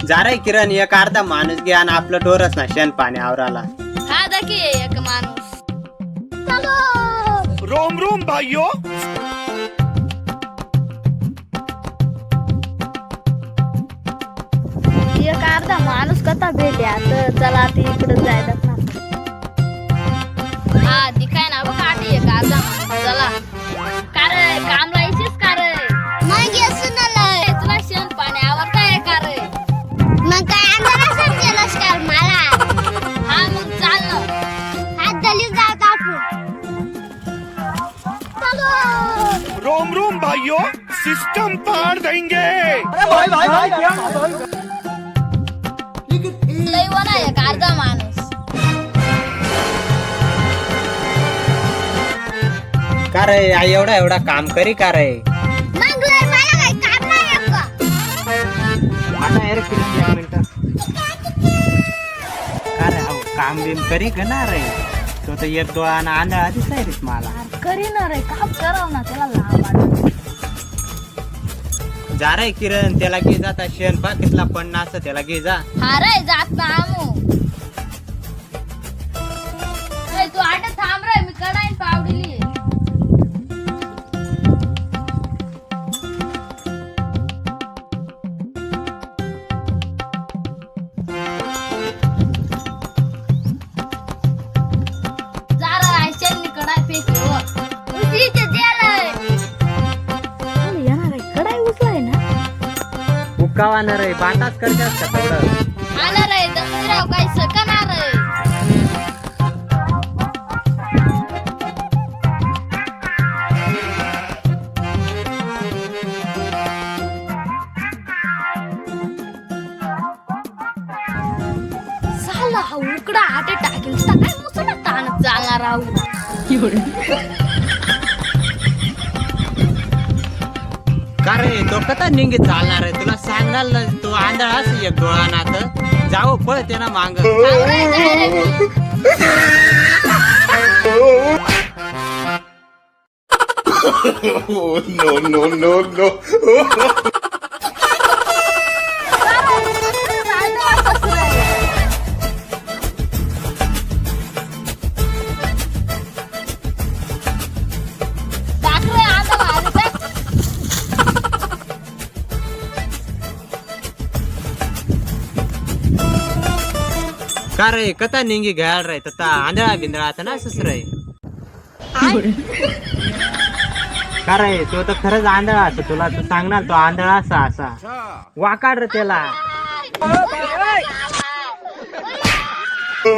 जा रे किरण, एक अर्धा माणूस घे आणि आपलं डोरच ना शेण पाणी आवराला. हा दकी एक माणूस. रोम रोम भाइयों. एक अर्धा माणूस कसा भेटया तर चला ती इकडे जायला सांग. हा दिखाय ना बघ आधी एक अर्धा माणूस चला. का रे काम लायचीस का रे? मग येस ना तुला शेण पाणी आवडताय का रे? मग काय अंधारात केलंस का मला? हा मग चाल ना. हात दलीत जात आपण. चलो. रोम रोम भाइयों, सिस्टम पाड़ देंगे. लय वना एक अर्धा माणूस. का रे आई एवढा एवढा काम करी का रे? मग लय मला काय काम नाही का? आता यार किरण एक मिनिट. का रे अहो काम बिम करी का ना रे? तो तर एक डोळा ना आंधळा आधीच आहे रे मला. करी ना रे काम कराव ना त्याला लाभ. जा रे किरण, त्याला घे जाता शेण पाकिटला पन्नास त्याला घे जा. हा रे जात ना आमू. ए तू आठ थांब रे मी कडाईन पावडली. जरा आयशन मी कडाई फेकली हो. उजीचे देले. येणार रे कडाई उचलाय ना. उकावा ना रे, बाटाच करतेस का तेवढं? आला रे दसराव काय सकणार रे. साला हा उकडा आटे टाकेल काय मुसळा ताणत चालणार राहू. का रे तो कथा निंगी चालणार आहे? तुला सांगणार ना, तो आंधळा असं एक डोळा ना तर जाऊ पळते ना मांग. No no no no. का रे कथा निंगी घ्यायला रे तर आंधळा बिंदळा आता ना असंच रे. का रे तो तर खरंच आंधळा असं, तुला तू सांगणार तो आंधळा असा असा वाकाड रे त्याला. Oh